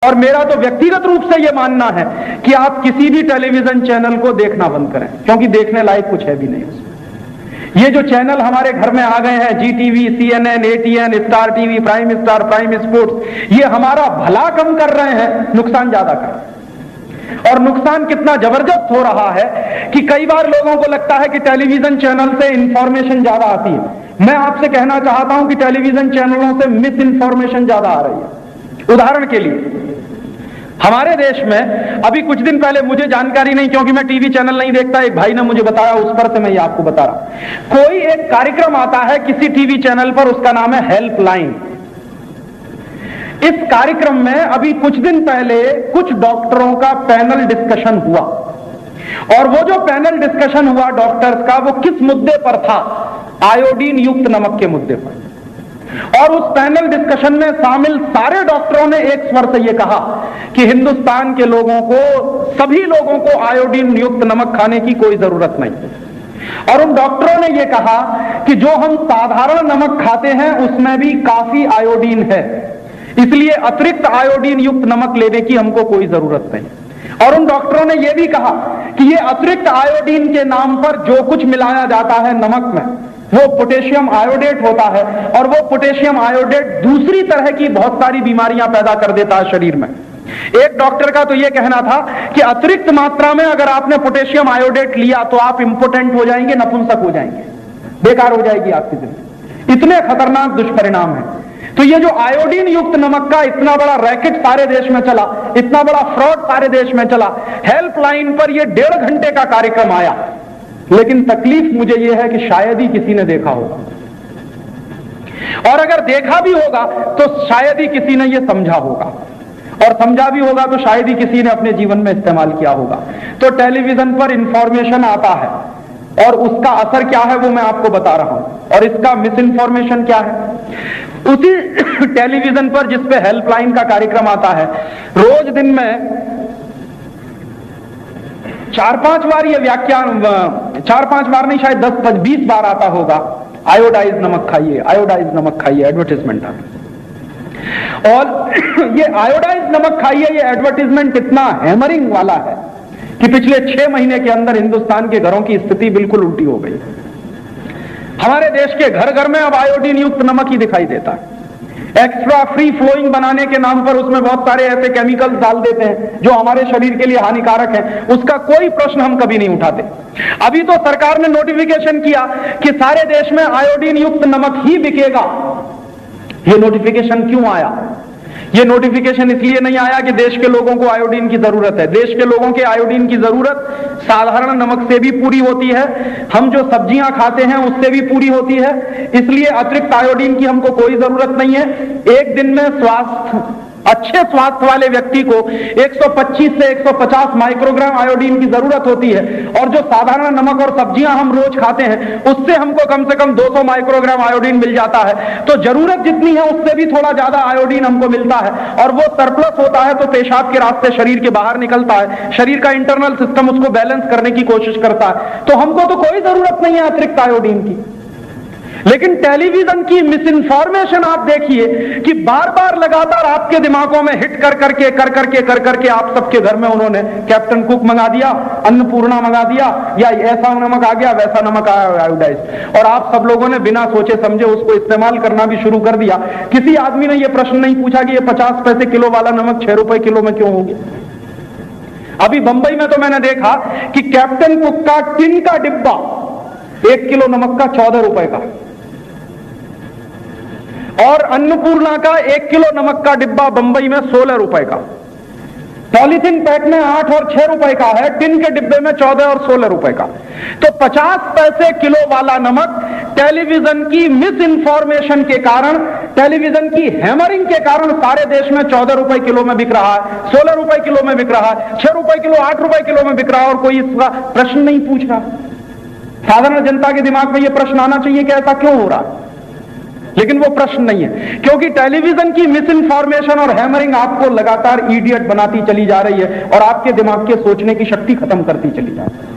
और मेरा तो व्यक्तिगत रूप से यह मानना है कि आप किसी भी टेलीविजन चैनल को देखना बंद करें, क्योंकि देखने लायक कुछ है भी नहीं उसमें। ये जो चैनल हमारे घर में आ गए हैं, Zee TV, CNN, ATN, Star TV, Prime Star, Prime Sports, ये हमारा भला कम कर रहे हैं, नुकसान ज्यादा कर रहे हैं। और नुकसान कितना जबरदस्त हो रहा है कि कई बार लोगों को लगता है कि टेलीविजन चैनल से इंफॉर्मेशन ज्यादा आती है। मैं आपसे कहना चाहता हूं कि टेलीविजन चैनलों से मिस इंफॉर्मेशन ज्यादा आ रही है। उदाहरण के लिए हमारे देश में अभी कुछ दिन पहले, मुझे जानकारी नहीं क्योंकि मैं टीवी चैनल नहीं देखता, एक भाई ने मुझे बताया, उस पर से मैं ये आपको बता रहा हूं। कोई एक कार्यक्रम आता है किसी टीवी चैनल पर, उसका नाम है हेल्पलाइन। इस कार्यक्रम में अभी कुछ दिन पहले कुछ डॉक्टरों का पैनल डिस्कशन हुआ, और वो जो पैनल डिस्कशन हुआ डॉक्टर्स का, वो किस मुद्दे पर था? आयोडीन युक्त नमक के मुद्दे पर। और उस पैनल डिस्कशन में शामिल सारे डॉक्टरों ने एक स्वर से यह कहा कि हिंदुस्तान के लोगों को, सभी लोगों को आयोडीन युक्त नमक खाने की कोई जरूरत नहीं। और उन डॉक्टरों ने यह कहा कि जो हम साधारण नमक खाते हैं उसमें भी काफी आयोडीन है, इसलिए अतिरिक्त आयोडीन युक्त नमक लेने की हमको कोई जरूरत नहीं। और उन डॉक्टरों ने यह भी कहा कि यह अतिरिक्त आयोडीन के नाम पर जो कुछ मिलाया जाता है नमक में, वो पोटेशियम आयोडेट होता है, और वो पोटेशियम आयोडेट दूसरी तरह की बहुत सारी बीमारियां पैदा कर देता है शरीर में। एक डॉक्टर का तो यह कहना था कि अतिरिक्त मात्रा में अगर आपने पोटेशियम आयोडेट लिया तो आप इंपोटेंट हो जाएंगे, नपुंसक हो जाएंगे, बेकार हो जाएगी आपकी जिंदगी। इतने खतरनाक दुष्परिणाम है। तो ये जो आयोडीन युक्त नमक का इतना बड़ा रैकेट सारे देश में चला, इतना बड़ा फ्रॉड सारे देश में चला, हेल्पलाइन पर यह 1.5 घंटे का कार्यक्रम आया। लेकिन तकलीफ मुझे यह है कि शायद ही किसी ने देखा होगा, और अगर देखा भी होगा तो शायद ही किसी ने यह समझा होगा, और समझा भी होगा तो शायद ही किसी ने अपने जीवन में इस्तेमाल किया होगा। तो टेलीविजन पर इंफॉर्मेशन आता है और उसका असर क्या है वो मैं आपको बता रहा हूं, और इसका मिस इंफॉर्मेशन क्या है। उसी टेलीविजन पर जिस पे हेल्पलाइन का कार्यक्रम आता है, रोज दिन में 4-5 बार ये व्याख्यान, 4-5 बार नहीं, शायद 10-20 बार आता होगा, आयोडाइज नमक खाइए, आयोडाइज नमक खाइए, एडवर्टाइजमेंट आता। और ये आयोडाइज नमक खाइए, ये एडवर्टाइजमेंट इतना हैमरिंग वाला है कि पिछले 6 महीने के अंदर हिंदुस्तान के घरों की स्थिति बिल्कुल उल्टी हो गई। हमारे देश के घर घर में अब आयोडीन युक्त नमक ही दिखाई देता है। एक्स्ट्रा फ्री फ्लोइंग बनाने के नाम पर उसमें बहुत सारे ऐसे केमिकल्स डाल देते हैं जो हमारे शरीर के लिए हानिकारक है। उसका कोई प्रश्न हम कभी नहीं उठाते। अभी तो सरकार ने नोटिफिकेशन किया कि सारे देश में आयोडीन युक्त नमक ही बिकेगा। यह नोटिफिकेशन क्यों आया? यह नोटिफिकेशन इसलिए नहीं आया कि देश के लोगों को आयोडीन की जरूरत है। देश के लोगों के आयोडीन की जरूरत साधारण नमक से भी पूरी होती है, हम जो सब्जियां खाते हैं उससे भी पूरी होती है, इसलिए अतिरिक्त आयोडीन की हमको कोई जरूरत नहीं है। एक दिन में अच्छे स्वास्थ्य वाले व्यक्ति को 125 से 150 माइक्रोग्राम आयोडीन की जरूरत होती है, और जो साधारण नमक और सब्जियां हम रोज खाते हैं उससे हमको कम से कम 200 माइक्रोग्राम आयोडीन मिल जाता है। तो जरूरत जितनी है उससे भी थोड़ा ज्यादा आयोडीन हमको मिलता है, और वो सरप्लस होता है तो पेशाब के रास्ते शरीर के बाहर निकलता है। शरीर का इंटरनल सिस्टम उसको बैलेंस करने की कोशिश करता है। तो हमको तो कोई जरूरत नहीं है अतिरिक्त आयोडीन की। लेकिन टेलीविजन की मिस इन्फॉर्मेशन आप देखिए कि बार बार लगातार आपके दिमागों में हिट कर करके आप सबके घर में उन्होंने कैप्टन कुक मंगा दिया, अन्नपूर्णा मंगा दिया, या ऐसा नमक आ गया, वैसा नमक आया आयोडाइज, और आप सब लोगों ने बिना सोचे समझे उसको इस्तेमाल करना भी शुरू कर दिया। किसी आदमी ने यह प्रश्न नहीं पूछा कि यह 50 पैसे किलो वाला नमक 6 रुपए किलो में क्यों हो गया। अभी बंबई में तो मैंने देखा कि कैप्टन कुक का टिन का डिब्बा 1 किलो नमक का 14 रुपए का, और अन्नपूर्णा का 1 किलो नमक का डिब्बा बंबई में 16 रुपए का। पॉलीथीन पैक में 8 और 6 रुपए का है, टिन के डिब्बे में 14 और 16 रुपए का। तो 50 पैसे किलो वाला नमक टेलीविजन की मिस इंफॉर्मेशन के कारण, टेलीविजन की हैमरिंग के कारण सारे देश में 14 रुपए किलो में बिक रहा है, 16 रुपए किलो में बिक रहा है, 6 रुपए किलो, 8 रुपए किलो में बिक रहा है, और कोई इसका प्रश्न नहीं पूछ रहा। साधारण जनता के दिमाग में यह प्रश्न आना चाहिए कि ऐसा क्यों हो रहा है, लेकिन वो प्रश्न नहीं है, क्योंकि टेलीविजन की मिस इन्फॉर्मेशन और हैमरिंग आपको लगातार इडियट बनाती चली जा रही है, और आपके दिमाग के सोचने की शक्ति खत्म करती चली जा रही है।